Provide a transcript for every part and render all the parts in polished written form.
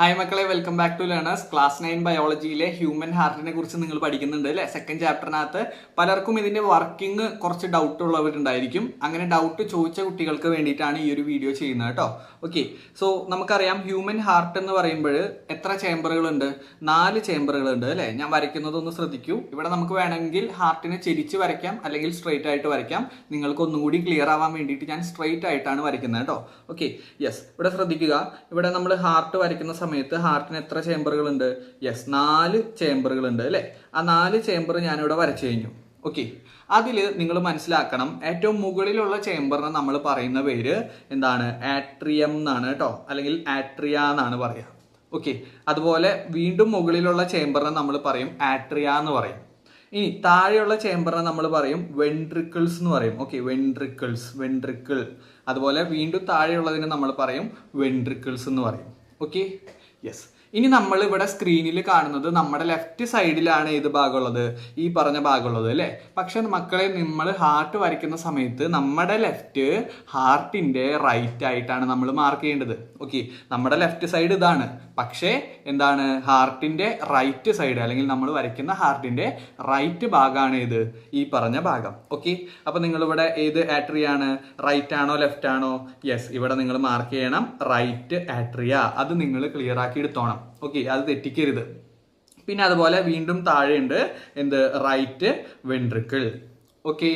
Hi മക്കളെ, welcome back to learners. Class 9 ബയോളജിയിലെ human ഹാർട്ടിനെ കുറിച്ച് നിങ്ങൾ പഠിക്കുന്നുണ്ട് അല്ലേ? സെക്കൻഡ് ചാപ്റ്ററിനകത്ത് പലർക്കും ഇതിന്റെ വർക്കിംഗ് കുറച്ച് ഡൗട്ട് ഉള്ളവരുണ്ടായിരിക്കും. അങ്ങനെ ഡൗട്ട് ചോദിച്ച കുട്ടികൾക്ക് വേണ്ടിയിട്ടാണ് ഈ ഒരു വീഡിയോ ചെയ്യുന്നത് കേട്ടോ. ഓക്കെ, സോ നമുക്കറിയാം ഹ്യൂമൻ ഹാർട്ട് എന്ന് പറയുമ്പോൾ എത്ര ചേംബറുകളുണ്ട്? 4 ചേംബറുകളുണ്ട് അല്ലേ? ഞാൻ വരയ്ക്കുന്നതൊന്ന് ശ്രദ്ധിക്കൂ. ഇവിടെ നമുക്ക് വേണമെങ്കിൽ ഹാർട്ടിനെ ചെരിച്ച് വരയ്ക്കാം, അല്ലെങ്കിൽ സ്ട്രെയിറ്റ് ആയിട്ട് വരയ്ക്കാം. നിങ്ങൾക്ക് ഒന്നും കൂടി ക്ലിയർ ആവാൻ വേണ്ടിയിട്ട് ഞാൻ സ്ട്രെയിറ്റ് ആയിട്ടാണ് വരയ്ക്കുന്നത് കേട്ടോ. ഓക്കെ, യെസ്, ഇവിടെ ശ്രദ്ധിക്കുക. ഇവിടെ നമ്മൾ ഹാർട്ട് വരയ്ക്കുന്ന സമയത്ത് ഹാർട്ടിന് എത്ര ചേംബറുകളുണ്ട്? യെസ്, 4 ചേംബറുകളുണ്ട് അല്ലേ? ആ 4 ചേംബർ ഞാനിവിടെ വരച്ചു കഴിഞ്ഞു. ഓക്കെ, അതിൽ നിങ്ങൾ മനസ്സിലാക്കണം, ഏറ്റവും മുകളിലുള്ള ചേംബറിന് നമ്മൾ പറയുന്ന പേര് എന്താണ്? ആട്രിയം എന്നാണ് കേട്ടോ, അല്ലെങ്കിൽ ആട്രിയ എന്നാണ് പറയുക. ഓക്കെ, അതുപോലെ വീണ്ടും മുകളിലുള്ള ചേംബറിനെ നമ്മൾ പറയും ആട്രിയ എന്ന് പറയും. ഇനി താഴെയുള്ള ചേംബറിനെ നമ്മൾ പറയും വെൻട്രിക്കിൾസ് എന്ന് പറയും. Okay, ventricle. അതുപോലെ വീണ്ടും താഴെയുള്ളതിനെ നമ്മൾ പറയും വെൻട്രിക്കിൾസ് എന്ന് പറയും. Okay, yes. ഇനി നമ്മൾ ഇവിടെ സ്ക്രീനിൽ കാണുന്നത് നമ്മുടെ ലെഫ്റ്റ് സൈഡിലാണ് ഏത് ഭാഗമുള്ളത്? ഈ പറഞ്ഞ ഭാഗമുള്ളത് അല്ലേ? പക്ഷെ മക്കളെ, നമ്മൾ ഹാർട്ട് വരയ്ക്കുന്ന സമയത്ത് നമ്മുടെ ലെഫ്റ്റ് ഹാർട്ടിന്റെ റൈറ്റ് ആയിട്ടാണ് നമ്മൾ മാർക്ക് ചെയ്യേണ്ടത്. ഓക്കെ, നമ്മുടെ ലെഫ്റ്റ് സൈഡ് ഇതാണ്, പക്ഷേ എന്താണ്? ഹാർട്ടിന്റെ റൈറ്റ് സൈഡ്, അല്ലെങ്കിൽ നമ്മൾ വരയ്ക്കുന്ന ഹാർട്ടിന്റെ റൈറ്റ് ഭാഗമാണ് ഏത്? ഈ പറഞ്ഞ ഭാഗം. ഓക്കെ, അപ്പൊ നിങ്ങൾ ഇവിടെ ഏത് ആട്രിയാണ്? റൈറ്റ് ആണോ ലെഫ്റ്റ് ആണോ? യെസ്, ഇവിടെ നിങ്ങൾ മാർക്ക് ചെയ്യണം റൈറ്റ് ആട്രിയ. അത് നിങ്ങൾ ക്ലിയർ ആക്കി എടുത്തോണം. ഓക്കെ, അത് തെറ്റിക്കരുത്. പിന്നെ അതുപോലെ വീണ്ടും താഴെയുണ്ട് എന്ത്? Right ventricle. Okay,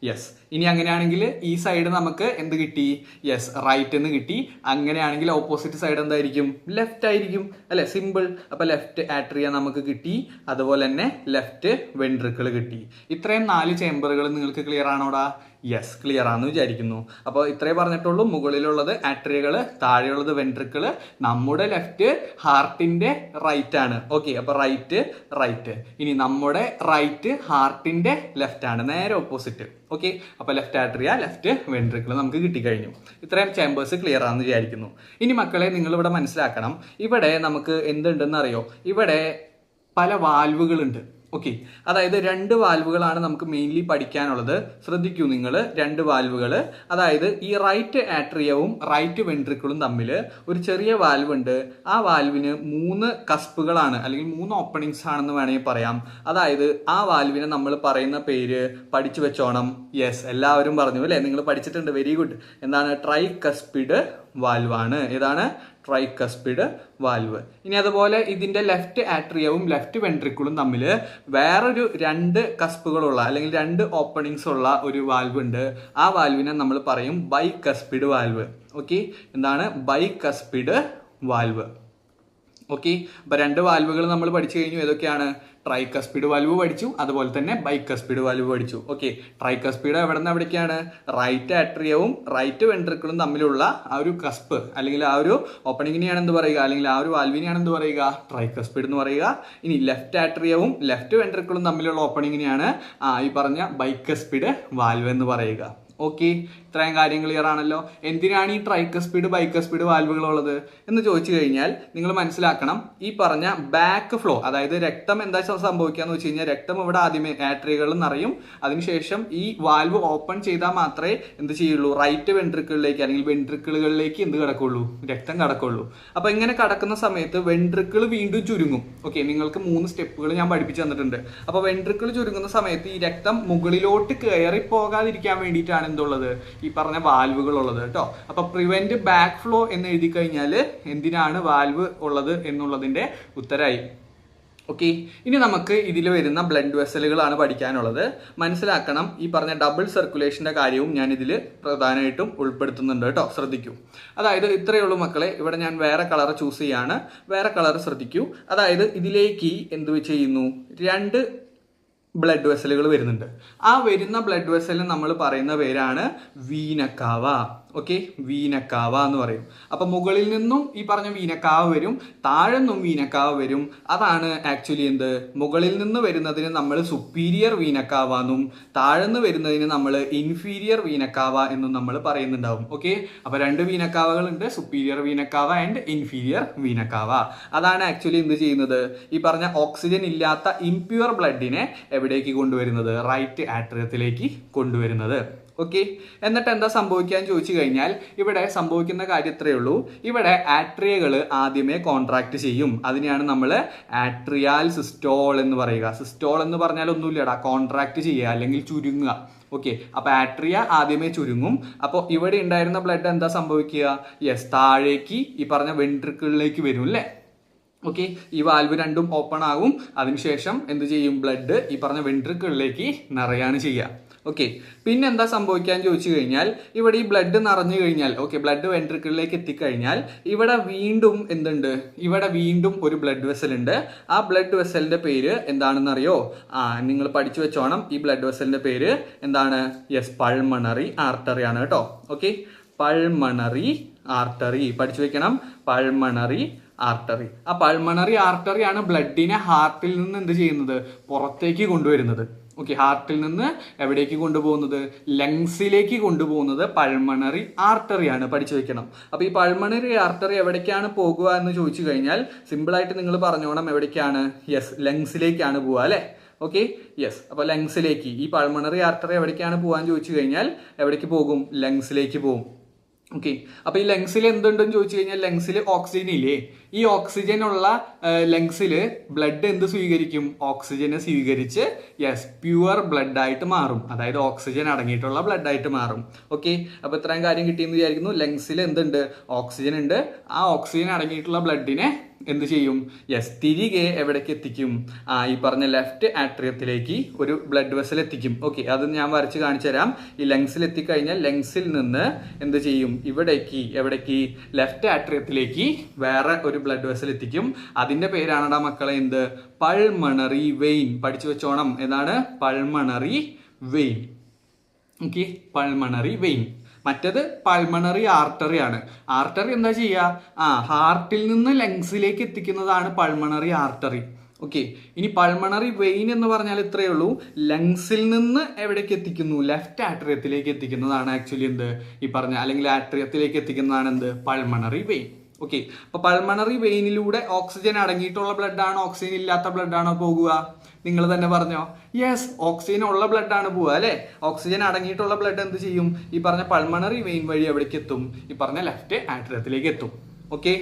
yes. ഇനി അങ്ങനെയാണെങ്കിൽ ഈ സൈഡ് നമുക്ക് എന്ത് കിട്ടി? യെസ്, റൈറ്റ് എന്ന് കിട്ടി. അങ്ങനെയാണെങ്കിൽ ഓപ്പോസിറ്റ് സൈഡ് എന്തായിരിക്കും? ലെഫ്റ്റ് ആയിരിക്കും അല്ലെ? സിമ്പിൾ. അപ്പൊ ലെഫ്റ്റ് ആട്രിയ നമുക്ക് കിട്ടി, അതുപോലെ തന്നെ ലെഫ്റ്റ് വെൻട്രിക്കിൾ കിട്ടി. ഇത്രയും 4 ചേംബറുകൾ നിങ്ങൾക്ക് ക്ലിയർ ആണോടാ? യെസ്, ക്ലിയർ ആണെന്ന് വിചാരിക്കുന്നു. അപ്പോൾ ഇത്രേ പറഞ്ഞിട്ടുള്ളൂ. മുകളിലുള്ളത് ആട്രിയകൾ, താഴെയുള്ളത് വെൻട്രിക്കിൾ. നമ്മുടെ ലെഫ്റ്റ് ഹാർട്ടിന്റെ റൈറ്റ് ആണ്. ഓക്കെ, അപ്പൊ റൈറ്റ്. ഇനി നമ്മുടെ റൈറ്റ് ഹാർട്ടിന്റെ ലെഫ്റ്റ് ആണ്, നേരെ ഓപ്പോസിറ്റ്. ഓക്കെ, അപ്പൊ ലെഫ്റ്റ് ആട്രിയ, ലെഫ്റ്റ് വെൻട്രിക്കിൾ നമുക്ക് കിട്ടിക്കഴിഞ്ഞു. ഇത്രയും ചേംബേഴ്സ് ക്ലിയർ ആണെന്ന് വിചാരിക്കുന്നു. ഇനി മക്കളെ, നിങ്ങൾ ഇവിടെ മനസ്സിലാക്കണം, ഇവിടെ നമുക്ക് എന്തുണ്ടെന്ന് അറിയോ? ഇവിടെ പല വാൽവുകളുണ്ട്. ഓക്കെ, അതായത് 2 വാൽവുകളാണ് നമുക്ക് മെയിൻലി പഠിക്കാനുള്ളത്. ശ്രദ്ധിക്കൂ നിങ്ങൾ, 2 വാൽവുകൾ. അതായത് ഈ റൈറ്റ് ആട്രിയവും റൈറ്റ് വെൻട്രിക്കിളും തമ്മിൽ ഒരു ചെറിയ വാൽവ് ഉണ്ട്. ആ വാൽവിന് 3 കസ്പുകളാണ്, അല്ലെങ്കിൽ 3 ഓപ്പണിങ്സ് ആണെന്ന് വേണമെങ്കിൽ പറയാം. അതായത് ആ വാൽവിനെ നമ്മൾ പറയുന്ന പേര് പഠിച്ചു വെച്ചോണം. യെസ്, എല്ലാവരും പറഞ്ഞു അല്ലേ? നിങ്ങൾ പഠിച്ചിട്ടുണ്ട്, വെരി ഗുഡ്. എന്താണ്? ട്രൈകസ്പിഡ് വാൽവാണ്. ഏതാണ്? Tricuspid valve. ഇനി അതുപോലെ ഇതിന്റെ ലെഫ്റ്റ് ആട്രിയവും ലെഫ്റ്റ് വെൻട്രിക്കിളും തമ്മിൽ വേറൊരു 2 കസ്പുകളുള്ള, അല്ലെങ്കിൽ 2 ഓപ്പണിങ്സ് ഉള്ള ഒരു വാൽവ് ഉണ്ട്. ആ വാൽവിനെ നമ്മൾ പറയും ബൈകസ്പിഡ് വാൽവ്. ഓക്കെ, എന്താണ്? Bicuspid valve. ഓക്കെ, അപ്പൊ 2 വാൽവുകൾ നമ്മൾ പഠിച്ചു കഴിഞ്ഞു. ഏതൊക്കെയാണ്? ട്രൈകസ്പിഡ് വാൽവ് പഠിച്ചു, അതുപോലെ തന്നെ ബൈകസ്പിഡ് വാൽവ് പഠിച്ചു. ഓക്കെ, ട്രൈകസ്പിഡ് എവിടെ നിന്ന് എവിടേക്കാണ്? റൈറ്റ് ആട്രിയവും റൈറ്റ് വെൻട്രിക്കിളും തമ്മിലുള്ള ആ ഒരു കസ്പ്, അല്ലെങ്കിൽ ആ ഒരു ഓപ്പണിങ്ങിനെയാണ് എന്ത് പറയുക? അല്ലെങ്കിൽ ആ ഒരു വാൽവിനെയാണ് എന്ത് പറയുക? ട്രൈകസ്പിഡ് എന്ന് പറയുക. ഇനി ലെഫ്റ്റ് ആട്രിയവും ലെഫ്റ്റ് വെൻട്രിക്കിളും തമ്മിലുള്ള ഓപ്പണിങ്ങിനെയാണ് ഈ പറഞ്ഞ ബൈകസ്പിഡ് വാൽവ് എന്ന് പറയുക. ഓക്കെ, ഇത്രയും കാര്യം ക്ലിയർ ആണല്ലോ. എന്തിനാണ് ഈ ട്രൈകസ്പിഡ് ബൈകസ്പിഡ് വാൽവുകൾ ഉള്ളത് എന്ന് ചോദിച്ചു കഴിഞ്ഞാൽ നിങ്ങൾ മനസ്സിലാക്കണം, ഈ പറഞ്ഞ ബാക്ക് ഫ്ലോ, അതായത് രക്തം എന്താ സംഭവിക്കാന്ന് വെച്ച് കഴിഞ്ഞാൽ, രക്തം ഇവിടെ ആദ്യമേ ആട്രിയകളിൽ നിറയും. അതിനുശേഷം ഈ വാൽവ് ഓപ്പൺ ചെയ്താൽ മാത്രമേ എന്ത് ചെയ്യുള്ളൂ? റൈറ്റ് വെൻട്രിക്കിളിലേക്ക്, അല്ലെങ്കിൽ വെൻട്രിക്കിളുകളിലേക്ക് എന്ത് കിടക്കുള്ളൂ? രക്തം കിടക്കുള്ളൂ. അപ്പൊ ഇങ്ങനെ കിടക്കുന്ന സമയത്ത് വെൻട്രിക്കിൾ വീണ്ടും ചുരുങ്ങും. ഓക്കെ, നിങ്ങൾക്ക് 3 സ്റ്റെപ്പുകൾ ഞാൻ പഠിപ്പിച്ചു തന്നിട്ടുണ്ട്. അപ്പൊ വെൻട്രിക്കിൾ ചുരുങ്ങുന്ന സമയത്ത് ഈ രക്തം മുകളിലോട്ട് കയറി പോകാതിരിക്കാൻ വേണ്ടിയിട്ടാണ് എന്തുള്ളത്? ഈ പറഞ്ഞ വാൽവുകൾ ഉള്ളത് കേട്ടോ. അപ്പൊ പ്രിവെന്റ് ബാക്ക് ഫ്ലോ എന്ന് എഴുതി കഴിഞ്ഞാൽ എന്തിനാണ് വാൽവ് ഉള്ളത് എന്നുള്ളതിന്റെ ഉത്തരായി. ഓക്കെ, ഇനി നമുക്ക് ഇതിൽ വരുന്ന ബ്ലഡ് വെസലുകളാണ് പഠിക്കാനുള്ളത്. മനസ്സിലാക്കണം, ഈ പറഞ്ഞ ഡബിൾ സർക്കുലേഷന്റെ കാര്യവും ഞാൻ ഇതിൽ പ്രധാനമായിട്ടും ഉൾപ്പെടുത്തുന്നുണ്ട് കേട്ടോ. ശ്രദ്ധിക്കൂ. അതായത് ഇത്രയേ ഉള്ളൂ മക്കളെ. ഇവിടെ ഞാൻ വേറെ കളർ ചൂസ് ചെയ്യാണ്. വേറെ കളർ ശ്രദ്ധിക്കൂ. അതായത് ഇതിലേക്ക് എന്ത് ചെയ്യുന്നു? 2 ബ്ലഡ് വെസലുകൾ വരുന്നുണ്ട്. ആ വരുന്ന ബ്ലഡ് വെസലിന് നമ്മൾ പറയുന്ന പേരാണ് വീനക്കാവ. ഓക്കെ, വീനക്കാവ എന്ന് പറയും. അപ്പൊ മുകളിൽ നിന്നും ഈ പറഞ്ഞ വീനക്കാവ് വരും, താഴെ നിന്നും വീനക്കാവ് വരും. അതാണ് ആക്ച്വലി എന്ത്? മുകളിൽ നിന്ന് വരുന്നതിന് നമ്മൾ സുപ്പീരിയർ വീനക്കാവ എന്നും താഴെ നിന്ന് വരുന്നതിന് നമ്മൾ ഇൻഫീരിയർ വീനക്കാവ എന്നും നമ്മൾ പറയുന്നുണ്ടാവും. ഓക്കെ, അപ്പൊ 2 വീനക്കാവകൾ ഉണ്ട്, superior vena cava and inferior vena cava. അതാണ് ആക്ച്വലി എന്ത് ചെയ്യുന്നത്? ഈ പറഞ്ഞ ഓക്സിജൻ ഇല്ലാത്ത ഇംപ്യൂർ ബ്ലഡിനെ എവിടേക്ക് കൊണ്ടുവരുന്നത്? റൈറ്റ് ആട്രിയത്തിലേക്ക് കൊണ്ടുവരുന്നത്. ഓക്കെ. എന്നിട്ട് എന്താ സംഭവിക്കാൻ ചോദിച്ചു കഴിഞ്ഞാൽ ഇവിടെ സംഭവിക്കുന്ന കാര്യം ഇത്രയേ ഉള്ളൂ. ഇവിടെ ആട്രിയകൾ ആദ്യമേ കോൺട്രാക്ട് ചെയ്യും. അതിനെയാണ് നമ്മൾ ആട്രിയാൽ സിസ്റ്റോൾ എന്ന് പറയുക. സിസ്റ്റോൾ എന്ന് പറഞ്ഞാൽ ഒന്നുമില്ലടാ, കോൺട്രാക്ട് ചെയ്യുക അല്ലെങ്കിൽ ചുരുങ്ങുക. ഓക്കെ, അപ്പൊ ആട്രിയ ആദ്യമേ ചുരുങ്ങും. അപ്പോൾ ഇവിടെ ഉണ്ടായിരുന്ന ബ്ലഡ് എന്താ സംഭവിക്കുക? യെസ്, താഴേക്ക് ഈ പറഞ്ഞ വെൻട്രിക്കിളിലേക്ക് വരും അല്ലേ. ഓക്കെ, ഈ വാൽവ് രണ്ടും ഓപ്പൺ ആകും. അതിനുശേഷം എന്ത് ചെയ്യും? ബ്ലഡ് ഈ പറഞ്ഞ വെൻട്രിക്കിളിലേക്ക് നിറയാണ് ചെയ്യുക. ഓക്കെ, പിന്നെ എന്താ സംഭവിക്കാൻ ചോദിച്ചു കഴിഞ്ഞാൽ ഇവിടെ ഈ ബ്ലഡ് നിറഞ്ഞു കഴിഞ്ഞാൽ, ഓക്കെ, ബ്ലഡ് വെൻട്രിക്കിളിലേക്ക് എത്തിക്കഴിഞ്ഞാൽ ഇവിടെ വീണ്ടും എന്തുണ്ട്? ഇവിടെ വീണ്ടും ഒരു ബ്ലഡ് വെസൽ ഉണ്ട്. ആ ബ്ലഡ് വെസലിന്റെ പേര് എന്താണെന്ന് അറിയോ? നിങ്ങൾ പഠിച്ചു വെച്ചോണം. ഈ ബ്ലഡ് വെസലിന്റെ പേര് എന്താണ്? യെസ്, പൾമണറി ആർട്ടറി ആണ് കേട്ടോ. ഓക്കെ, പൾമണറി ആർട്ടറി പഠിച്ചു വെക്കണം. Pulmonary artery. ആ പൾമണറി ആർട്ടറി ആണ് ബ്ലഡിനെ ഹാർട്ടിൽ നിന്ന് എന്ത് ചെയ്യുന്നത്? പുറത്തേക്ക് കൊണ്ടുവരുന്നത്. ഓക്കെ, ഹാർട്ടിൽ നിന്ന് എവിടേക്ക് കൊണ്ടുപോകുന്നത്? ലങ്സിലേക്ക് കൊണ്ടുപോകുന്നത് പൾമണറി ആർട്ടറിയാണ്. പഠിച്ചു വെക്കണം. അപ്പൊ ഈ പൾമണറി ആർട്ടറി എവിടേക്കാണ് പോകുക എന്ന് ചോദിച്ചു കഴിഞ്ഞാൽ സിമ്പിളായിട്ട് നിങ്ങൾ പറഞ്ഞോണം. എവിടേക്കാണ്? യെസ്, ലങ്സിലേക്കാണ് പോവുക അല്ലെ. Okay, yes. അപ്പൊ ലങ്സിലേക്ക് ഈ പൾമണറി ആർട്ടറി എവിടേക്കാണ് പോകാൻ ചോദിച്ചു കഴിഞ്ഞാൽ എവിടേക്ക് പോകും? ലങ്സിലേക്ക് പോകും. ഓക്കെ, അപ്പൊ ഈ ലങ്സിൽ എന്തുണ്ടെന്ന് ചോദിച്ചു കഴിഞ്ഞാൽ ലങ്സിൽ ഓക്സിജൻ ഇല്ലേ? ഈ ഓക്സിജൻ ഉള്ള ലങ്സിൽ ബ്ലഡ് എന്ത് സ്വീകരിക്കും? ഓക്സിജനെ സ്വീകരിച്ച് യെസ് പ്യുവർ ബ്ലഡ് ആയിട്ട് മാറും. അതായത് ഓക്സിജൻ അടങ്ങിയിട്ടുള്ള ബ്ലഡ് ആയിട്ട് മാറും. ഓക്കെ, അപ്പൊ ഇത്രയും കാര്യം കിട്ടിയെന്ന് വിചാരിക്കുന്നു. ലങ്സിൽ എന്തുണ്ട്? ഓക്സിജൻ ഉണ്ട്. ആ ഓക്സിജൻ അടങ്ങിയിട്ടുള്ള ബ്ലഡിനെ എന്ത് ചെയ്യും? യെസ്, തിരികെ എവിടേക്ക് എത്തിക്കും? ഈ പറഞ്ഞ ലെഫ്റ്റ് ആട്രിയത്തിലേക്ക് ഒരു ബ്ലഡ് വെസൽ എത്തിക്കും. ഓക്കെ, അത് ഞാൻ വരച്ച് കാണിച്ചു തരാം. ഈ ലങ്സിൽ എത്തിക്കഴിഞ്ഞാൽ ലങ്സിൽ നിന്ന് എന്ത് ചെയ്യും? ഇവിടേക്ക് എവിടേക്ക്? ലെഫ്റ്റ് ആട്രിയത്തിലേക്ക് വേറെ ഒരു ബ്ലഡ് വെസൽ എത്തിക്കും. അതിന്റെ പേരാണടാ മക്കളെ എന്ത്? Pulmonary vein. പഠിച്ചു വെച്ചോണം. ഏതാണ്? Pulmonary vein. Okay, pulmonary vein. മറ്റത് പൾമണറി ആർട്ടറി ആണ്. ആർട്ടറി എന്താ ചെയ്യുക? ഹാർട്ടിൽ നിന്ന് ലങ്സിലേക്ക് എത്തിക്കുന്നതാണ് പൾമണറി ആർട്ടറി. ഓക്കെ, ഇനി പൾമണറി വെയിൻ എന്ന് പറഞ്ഞാൽ ഇത്രയേ ഉള്ളൂ. ലങ്സിൽ നിന്ന് എവിടേക്ക് എത്തിക്കുന്നു? ലെഫ്റ്റ് ആട്രിയത്തിലേക്ക് എത്തിക്കുന്നതാണ് ആക്ച്വലി എന്ത്? ഈ പറഞ്ഞ അല്ലെങ്കിൽ ആട്രിയത്തിലേക്ക് എത്തിക്കുന്നതാണ് എന്ത്? Pulmonary vein. ഓക്കെ, അപ്പൊ പൾമണറി വെയിനിലൂടെ ഓക്സിജൻ അടങ്ങിയിട്ടുള്ള ബ്ലഡ് ആണോ ഓക്സിജൻ ഇല്ലാത്ത ബ്ലഡ് ആണോ പോകുക? നിങ്ങൾ തന്നെ പറഞ്ഞോ. യെസ്, ഓക്സിജൻ ഉള്ള ബ്ലഡ് ആണ് പോവുക അല്ലെ. ഓക്സിജൻ അടങ്ങിയിട്ടുള്ള ബ്ലഡ് എന്ത് ചെയ്യും? ഈ പറഞ്ഞ പൾമണറി വെയിൻ വഴി എവിടേക്ക് എത്തും? ഈ പറഞ്ഞ ലെഫ്റ്റ് ആട്രിയത്തിലേക്ക് എത്തും. ഓക്കെ,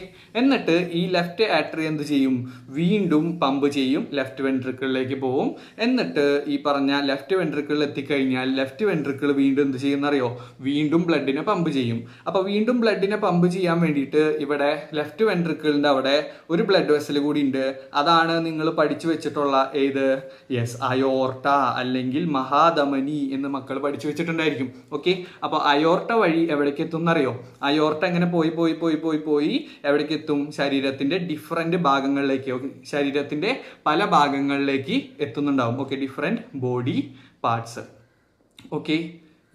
എന്നിട്ട് ഈ ലെഫ്റ്റ് ആട്രി എന്ത് ചെയ്യും? വീണ്ടും പമ്പ് ചെയ്യും. ലെഫ്റ്റ് വെൻട്രിക്കിളിലേക്ക് പോവും. എന്നിട്ട് ഈ പറഞ്ഞ ലെഫ്റ്റ് വെൻട്രിക്കിളിൽ എത്തിക്കഴിഞ്ഞാൽ ലെഫ്റ്റ് വെൻട്രിക്കിൾ വീണ്ടും എന്ത് ചെയ്യുന്നറിയോ? വീണ്ടും ബ്ലഡിനെ പമ്പ് ചെയ്യും. അപ്പൊ വീണ്ടും ബ്ലഡിനെ പമ്പ് ചെയ്യാൻ വേണ്ടിയിട്ട് ഇവിടെ ലെഫ്റ്റ് വെൻട്രിക്കിളിന്റെ അവിടെ ഒരു ബ്ലഡ് വെസൽ കൂടി ഉണ്ട്. അതാണ് നിങ്ങൾ പഠിച്ചു വെച്ചിട്ടുള്ള ഏത്? യെസ്, അയോർട്ട അല്ലെങ്കിൽ മഹാധമനി എന്ന് മക്കൾ പഠിച്ചു വെച്ചിട്ടുണ്ടായിരിക്കും. ഓക്കെ, അപ്പൊ അയോർട്ട വഴി എവിടേക്ക് എത്തും എന്നറിയോ? അയോർട്ട എങ്ങനെ പോയി പോയി പോയി പോയി പോയി എവിടേക്ക് എത്തും? ശരീരത്തിന്റെ ഡിഫറെന്റ് ഭാഗങ്ങളിലേക്ക്. ശരീരത്തിന്റെ പല ഭാഗങ്ങളിലേക്ക് എത്തുന്നുണ്ടാവും. Okay, different body parts. Okay,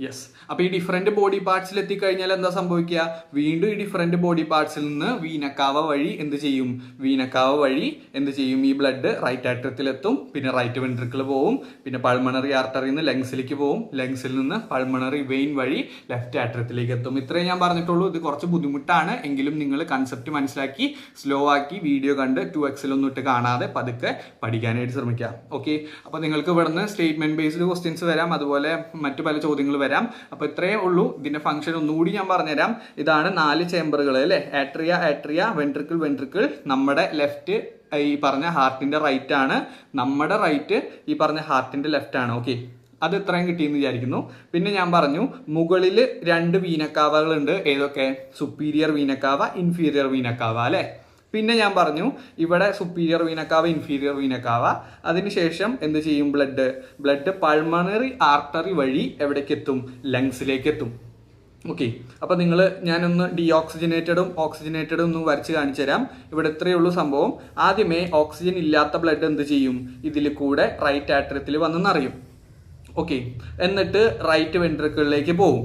yes. അപ്പൊ ഈ ഡിഫറെന്റ് ബോഡി പാർട്സിൽ എത്തിക്കഴിഞ്ഞാൽ എന്താ സംഭവിക്കുക? വീണ്ടും ഈ ഡിഫറെന്റ് ബോഡി പാർട്സിൽ നിന്ന് വീനക്കാവ വഴി എന്ത് ചെയ്യും? വീനക്കാവ വഴി എന്ത് ചെയ്യും? ഈ ബ്ലഡ് റൈറ്റ് ആട്രിയത്തിൽ എത്തും. പിന്നെ റൈറ്റ് വെൻട്രിക്കിൾ പോവും. പിന്നെ പൾമണറി ആർട്ടറിയിൽ നിന്ന് ലങ്സിലേക്ക് പോവും. ലങ്സിൽ നിന്ന് പൾമണറി വെയിൻ വഴി ലെഫ്റ്റ് ആട്രിയത്തിലേക്ക് എത്തും. ഇത്രയും ഞാൻ പറഞ്ഞിട്ടുള്ളൂ. ഇത് കുറച്ച് ബുദ്ധിമുട്ടാണ്. എങ്കിലും നിങ്ങൾ കൺസെപ്റ്റ് മനസ്സിലാക്കി സ്ലോ ആക്കി വീഡിയോ കണ്ട് 2x ഒന്നും ഇട്ട് കാണാതെ പതുക്കെ പഠിക്കാനായിട്ട് ശ്രമിക്കുക. ഓക്കെ, അപ്പൊ നിങ്ങൾക്ക് ഇവിടുന്ന് സ്റ്റേറ്റ്മെന്റ് ബേസ്ഡ് ക്വസ്റ്റ്യൻസ് വരാം. അതുപോലെ മറ്റു പല ചോദ്യങ്ങൾ വരാം. അപ്പൊ ഇത്രയേ ഉള്ളൂ. ഇതിന്റെ ഫംഗ്ഷൻ ഒന്നുകൂടി ഞാൻ പറഞ്ഞുതരാം. ഇതാണ് 4 ചേമ്പറുകൾ അല്ലെ. Atria, atria, ventricle, ventricle. നമ്മുടെ ലെഫ്റ്റ് ഈ പറഞ്ഞ ഹാർട്ടിന്റെ റൈറ്റ് ആണ്. നമ്മുടെ റൈറ്റ് ഈ പറഞ്ഞ ഹാർട്ടിന്റെ ലെഫ്റ്റ് ആണ്. ഓക്കെ, അത് ഇത്രയും കിട്ടിയെന്ന് വിചാരിക്കുന്നു. പിന്നെ ഞാൻ പറഞ്ഞു മുകളിൽ 2 വീനക്കാവകളുണ്ട്. ഏതൊക്കെ? സുപ്പീരിയർ വീനക്കാവ, ഇൻഫീരിയർ വീനക്കാവ അല്ലെ. പിന്നെ ഞാൻ പറഞ്ഞു ഇവിടെ സുപ്പീരിയർ വീനക്കാവ, ഇൻഫീരിയർ വീനക്കാവ. അതിനുശേഷം എന്ത് ചെയ്യും? ബ്ലഡ് പൾമണറി ആർട്ടറി വഴി എവിടേക്ക് എത്തും? ലങ്സിലേക്ക് എത്തും. ഓക്കെ, അപ്പൊ ഞാനൊന്ന് ഡീഓക്സിജനേറ്റഡും ഓക്സിജനേറ്റഡും ഒന്ന് വരച്ച് കാണിച്ചു തരാം. ഇവിടെ ഇത്രയേ ഉള്ളൂ സംഭവം. ആദ്യമേ ഓക്സിജൻ ഇല്ലാത്ത ബ്ലഡ് എന്ത് ചെയ്യും? ഇതിൽ കൂടെ റൈറ്റ് ആട്രിയത്തിൽ വന്നെന്നറിയും. ഓക്കെ, എന്നിട്ട് റൈറ്റ് വെൻട്രിക്കിളിലേക്ക് പോവും.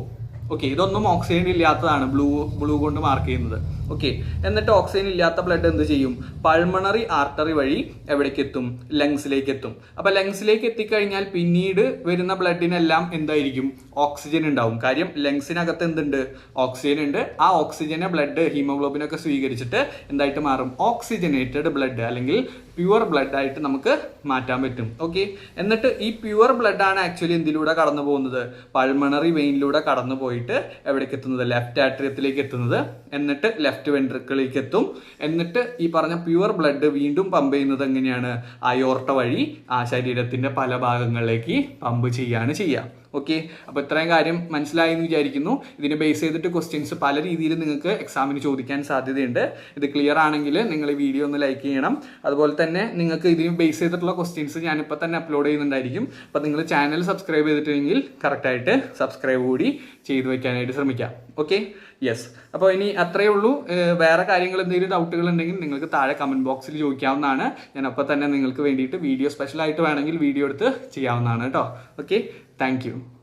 ഓക്കെ, ഇതൊന്നും ഓക്സിജൻ ഇല്ലാത്തതാണ് ബ്ലൂ കൊണ്ട് മാർക്ക് ചെയ്യുന്നത്. ഓക്കെ. എന്നിട്ട് ഓക്സിജൻ ഇല്ലാത്ത ബ്ലഡ് എന്ത് ചെയ്യും? പൾമണറി ആർട്ടറി വഴി എവിടേക്ക് എത്തും? ലങ്സിലേക്ക് എത്തും. അപ്പൊ ലങ്സിലേക്ക് എത്തിക്കഴിഞ്ഞാൽ പിന്നീട് വരുന്ന ബ്ലഡിനെല്ലാം എന്തായിരിക്കും? ഓക്സിജൻ ഉണ്ടാവും. കാര്യം ലങ്സിനകത്ത് എന്തുണ്ട്? ഓക്സിജൻ ഉണ്ട്. ആ ഓക്സിജനെ ബ്ലഡ് ഹീമോഗ്ലോബിൻ ഒക്കെ സ്വീകരിച്ചിട്ട് എന്തായിട്ട് മാറും? ഓക്സിജനേറ്റഡ് ബ്ലഡ് അല്ലെങ്കിൽ പ്യുവർ ബ്ലഡ് ആയിട്ട് നമുക്ക് മാറ്റാൻ പറ്റും. ഓക്കെ. എന്നിട്ട് ഈ പ്യുവർ ബ്ലഡ് ആണ് ആക്ച്വലി എന്തിലൂടെ കടന്നു പോകുന്നത്? പൾമണറി വെയിനിലൂടെ കടന്നു പോയിട്ട് എവിടേക്ക് എത്തുന്നത്? ലെഫ്റ്റ് ആട്രിയത്തിലേക്ക് എത്തുന്നത്. എന്നിട്ട് ലെഫ്റ്റ് വെൻട്രിക്കിളിലേക്ക് എത്തും. എന്നിട്ട് ഈ പറഞ്ഞ പ്യുവർ ബ്ലഡ് വീണ്ടും പമ്പ് ചെയ്യുന്നത് എങ്ങനെയാണ്? അയോർട്ട വഴി ആ ശരീരത്തിന്റെ പല ഭാഗങ്ങളിലേക്ക് പമ്പ് ചെയ്യാണ് ചെയ്യുക. ഓക്കെ. അപ്പോൾ ഇത്രയും കാര്യം മനസ്സിലായി എന്ന് വിചാരിക്കുന്നു. ഇതിനെ ബേസ് ചെയ്തിട്ട് ക്വസ്റ്റ്യൻസ് പല രീതിയിൽ നിങ്ങൾക്ക് എക്സാമിന് ചോദിക്കാൻ സാധ്യതയുണ്ട്. ഇത് ക്ലിയർ ആണെങ്കിൽ നിങ്ങൾ ഈ വീഡിയോ ഒന്ന് ലൈക്ക് ചെയ്യണം. അതുപോലെ തന്നെ നിങ്ങൾക്ക് ഇതിന് ബേസ് ചെയ്തിട്ടുള്ള ക്വസ്റ്റ്യൻസ് ഞാനിപ്പോൾ തന്നെ അപ്ലോഡ് ചെയ്യുന്നുണ്ടായിരിക്കും. അപ്പോൾ നിങ്ങൾ ചാനൽ സബ്സ്ക്രൈബ് ചെയ്തിട്ടുണ്ടെങ്കിൽ കറക്റ്റായിട്ട് സബ്സ്ക്രൈബ് കൂടി ചെയ്തു വയ്ക്കാനായിട്ട് ശ്രമിക്കാം. ഓക്കെ. യെസ്. അപ്പോൾ ഇനി അത്രയേ ഉള്ളൂ. വേറെ കാര്യങ്ങൾ എന്തെങ്കിലും ഡൗട്ടുകൾ ഉണ്ടെങ്കിൽ നിങ്ങൾക്ക് താഴെ കമൻറ്റ് ബോക്സിൽ ചോദിക്കാവുന്നതാണ്. ഞാൻ അപ്പോൾ തന്നെ നിങ്ങൾക്ക് വേണ്ടിയിട്ട് വീഡിയോ സ്പെഷ്യലായിട്ട് വേണമെങ്കിൽ വീഡിയോ എടുത്ത് ചെയ്യാവുന്നതാണ് കേട്ടോ. ഓക്കെ. Thank you.